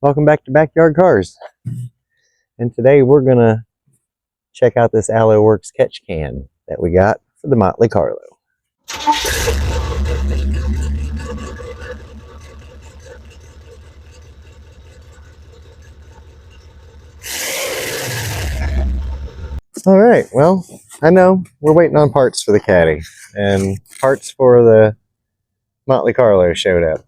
Welcome back to Backyard Cars. And today we're gonna check out this Alloy Works catch can that we got for the Monte Carlo. All right, well, I know we're waiting on parts for the caddy, and parts for the Monte Carlo showed up.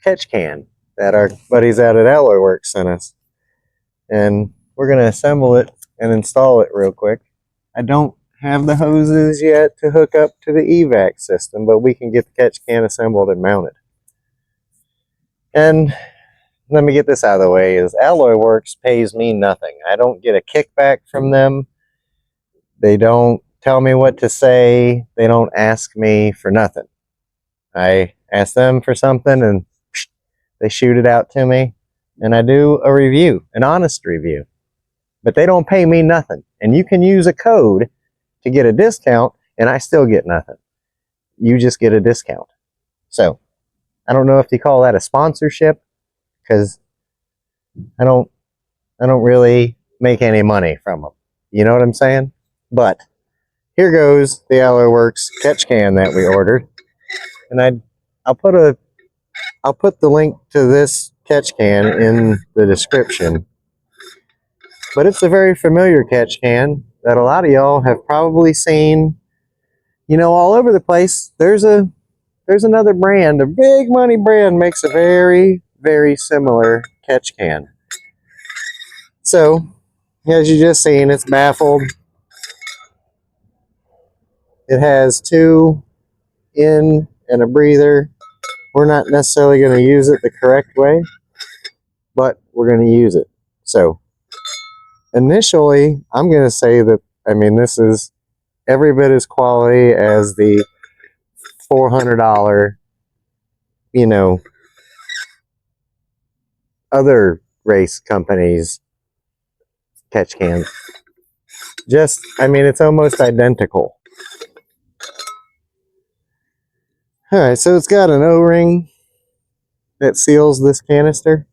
Catch can that our buddies out at Alloy Works sent us. And we're going to assemble it and install it real quick. I don't have the hoses yet to hook up to the evac system, but we can get the catch can assembled and mounted. And let me get this out of the way, is Alloy Works pays me nothing. I don't get a kickback from them. They don't tell me what to say. They don't ask me for nothing. I ask them for something and they shoot it out to me. And I do a review, an honest review. But they don't pay me nothing. And you can use a code to get a discount, and I still get nothing. You just get a discount. So, I don't know if you call that a sponsorship, because I don't really make any money from them. You know what I'm saying? But here goes the Alloy Works catch can that we ordered. And I'll put the link to this catch can in the description. But it's a very familiar catch can that a lot of y'all have probably seen, you know, all over the place. There's another brand, a big money brand, makes a very, very similar catch can. So, as you just seen, it's baffled. It has two in and a breather. We're not necessarily going to use it the correct way, but we're going to use it. So, initially, I'm going to say that, I mean, this is every bit as quality as the $400, you know, other race companies' catch cans. Just, I mean, it's almost identical. Alright, so it's got an O-ring that seals this canister.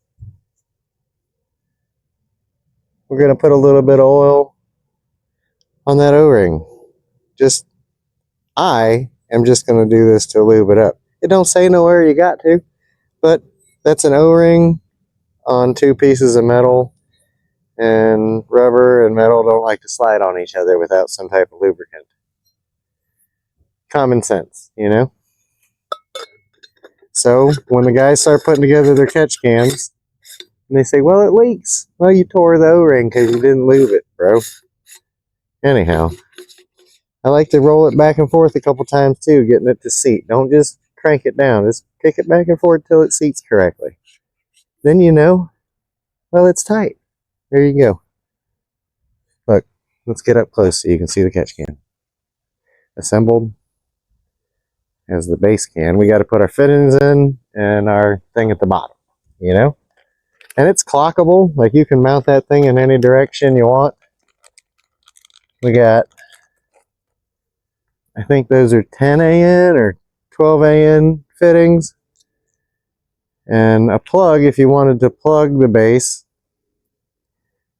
We're going to put a little bit of oil on that O-ring. I am just going to do this to lube it up. It don't say nowhere you got to, but that's an O-ring on two pieces of metal, and rubber and metal don't like to slide on each other without some type of lubricant. Common sense, you know? So, when the guys start putting together their catch cans, and they say, well, it leaks. Well, you tore the O-ring because you didn't lube it, bro. Anyhow, I like to roll it back and forth a couple times too, getting it to seat. Don't just crank it down. Just kick it back and forth till it seats correctly. Then you know, well, it's tight. There you go. Look, let's get up close so you can see the catch can. Assembled as the base can. We got to put our fittings in and our thing at the bottom, you know? And it's clockable. Like, you can mount that thing in any direction you want. We got, I think those are 10 AN or 12 AN fittings. And a plug if you wanted to plug the base.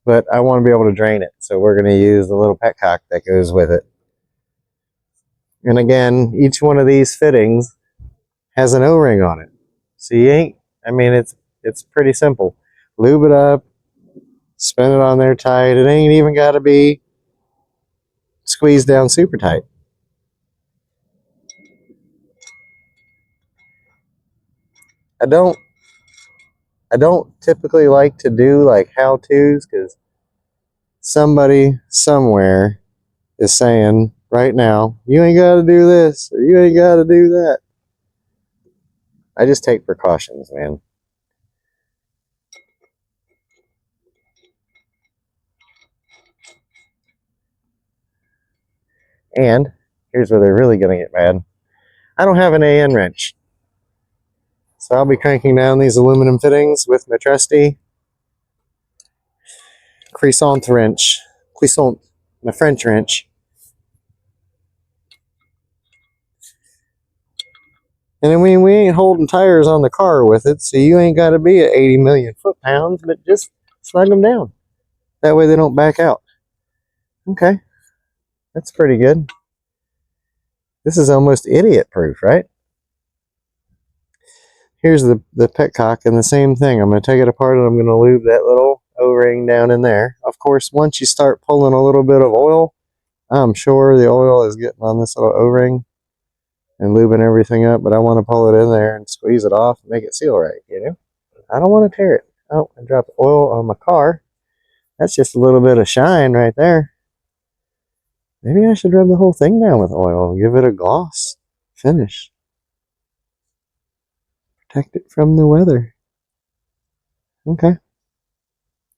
But I want to be able to drain it. So we're going to use the little petcock that goes with it. And again, each one of these fittings has an O-ring on it. So you ain't, I mean, it's pretty simple. Lube it up, spin it on there tight. It ain't even got to be squeezed down super tight. I don't typically like to do like how-tos, because somebody somewhere is saying right now, you ain't got to do this or you ain't got to do that. I just take precautions, man. And here's where they're really going to get mad. I don't have an AN wrench. So I'll be cranking down these aluminum fittings with my trusty Cuissant wrench. Cuissant, my French wrench. And I mean, we ain't holding tires on the car with it, so you ain't got to be at 80 million foot-pounds, but just slug them down. That way they don't back out. Okay, that's pretty good. This is almost idiot-proof, right? Here's the petcock, and the same thing. I'm going to take it apart, and I'm going to lube that little O-ring down in there. Of course, once you start pulling a little bit of oil, I'm sure the oil is getting on this little O-ring and lubing everything up, but I want to pull it in there and squeeze it off and make it seal right, you know? I don't want to tear it. Oh, I dropped oil on my car. That's just a little bit of shine right there. Maybe I should rub the whole thing down with oil and give it a gloss finish. Protect it from the weather. Okay.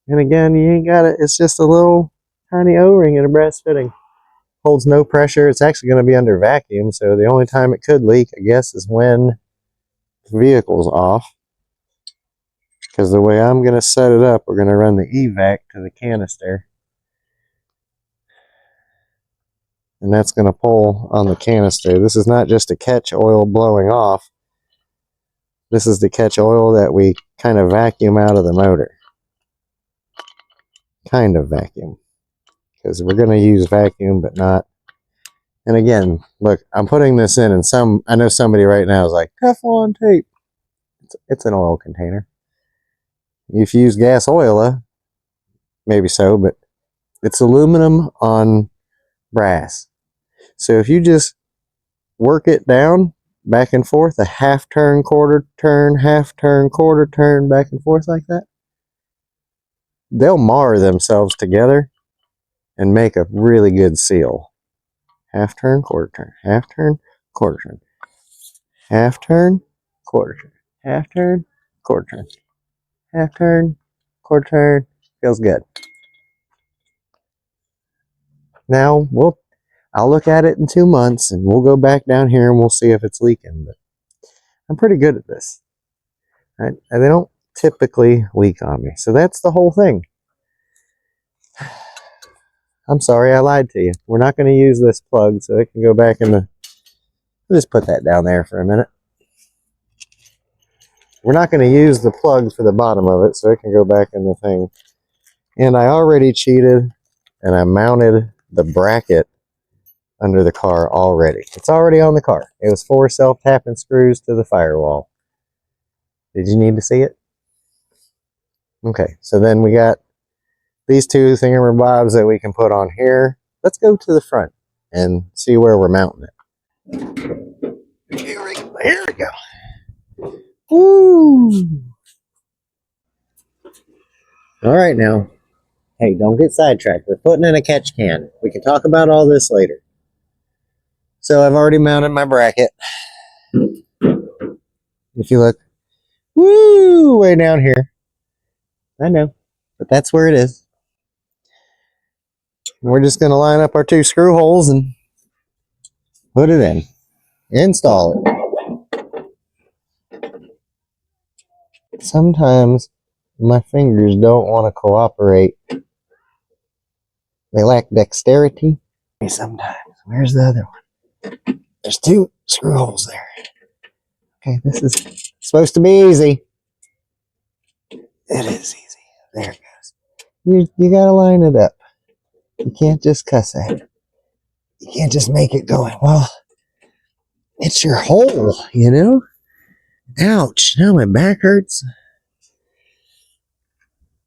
And again, you ain't got it. It's just a little tiny O-ring in a brass fitting. Holds no pressure. It's actually going to be under vacuum, so the only time it could leak, I guess, is when the vehicle's off. Because the way I'm going to set it up, we're going to run the evac to the canister. And that's going to pull on the canister. This is not just to catch oil blowing off. This is to catch oil that we kind of vacuum out of the motor. Kind of vacuum. Because we're going to use vacuum, but not. And again, look, I'm putting this in, and I know somebody right now is like, Teflon tape. It's an oil container. If you use gas oil, maybe so, but it's aluminum on brass. So if you just work it down, back and forth, a half turn, quarter turn, half turn, quarter turn, back and forth like that, they'll mar themselves together and make a really good seal. Half turn, quarter turn, half turn, quarter turn, half turn, quarter turn, half turn, quarter turn, half turn, quarter turn. Feels good. Now I'll look at it in 2 months, and we'll go back down here and we'll see if it's leaking. But I'm pretty good at this. Right? And they don't typically leak on me. So that's the whole thing. I'm sorry, I lied to you. We're not going to use this plug, so it can go back in the... I'll just put that down there for a minute. We're not going to use the plug for the bottom of it, so it can go back in the thing. And I already cheated, and I mounted the bracket under the car already. It's already on the car. It was 4 self-tapping screws to the firewall. Did you need to see it? Okay, so then we got these 2 thingamabobs that we can put on here. Let's go to the front and see where we're mounting it. Here we go. Woo! All right now. Hey, don't get sidetracked. We're putting in a catch can. We can talk about all this later. So I've already mounted my bracket. If you look, woo, way down here. I know, but that's where it is. We're just going to line up our 2 screw holes and put it in. Install it. Sometimes my fingers don't want to cooperate. They lack dexterity. Sometimes. Where's the other one? There's 2 screw holes there. Okay, this is supposed to be easy. It is easy. There it goes. You gotta line it up. You can't just cuss at it. You can't just make it going, well, it's your hole, you know? Ouch, now my back hurts.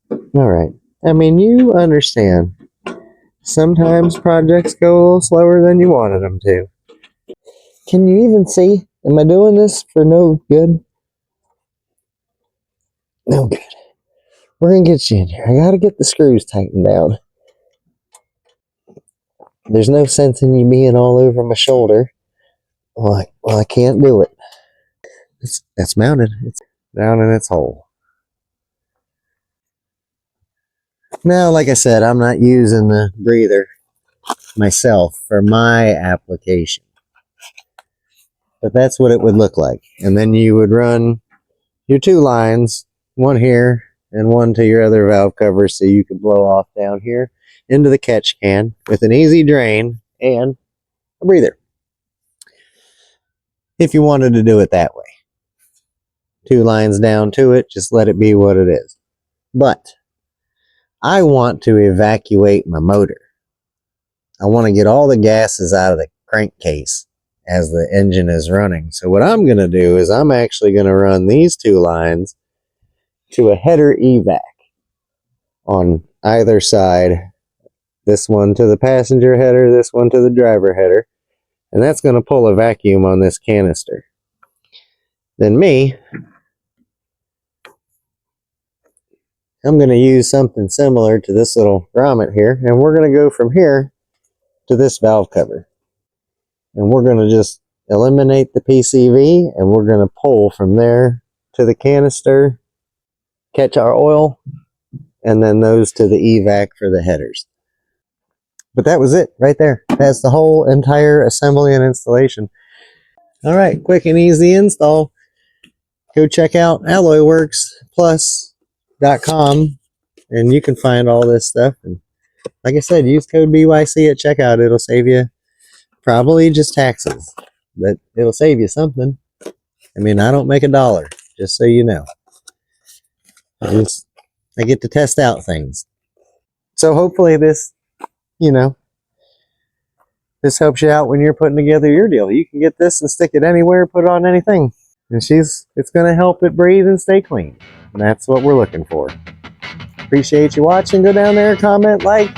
All right. I mean, you understand. Sometimes projects go a little slower than you wanted them to. Can you even see? Am I doing this for no good? No good. We're going to get you in here. I got to get the screws tightened down. There's no sense in you being all over my shoulder. Well, I can't do it. That's mounted. It's down in its hole. Now, like I said, I'm not using the breather myself for my application. But that's what it would look like. And then you would run your 2 lines, one here and one to your other valve cover, so you could blow off down here into the catch can with an easy drain and a breather. if you wanted to do it that way. 2 lines down to it, just let it be what it is. But I want to evacuate my motor. I want to get all the gases out of the crankcase as the engine is running. So what I'm going to do is I'm actually going to run these 2 lines to a header evac on either side. This one to the passenger header, this one to the driver header. And that's going to pull a vacuum on this canister. Then I'm going to use something similar to this little grommet here, and we're going to go from here to this valve cover. And we're going to just eliminate the PCV, and we're going to pull from there to the canister, catch our oil, and then those to the evac for the headers. But that was it right there. That's the whole entire assembly and installation. All right, quick and easy install. Go check out alloyworksplus.com and you can find all this stuff. And like I said, use code BYC at checkout. It'll save you probably just taxes, but it'll save you something. I mean, I don't make $1, just so you know. I get to test out things. So hopefully this, this helps you out when you're putting together your deal. You can get this and stick it anywhere, put it on anything. And it's going to help it breathe and stay clean. And that's what we're looking for. Appreciate you watching. Go down there, comment, like,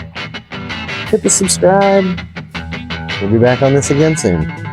hit the subscribe. We'll be back on this again soon.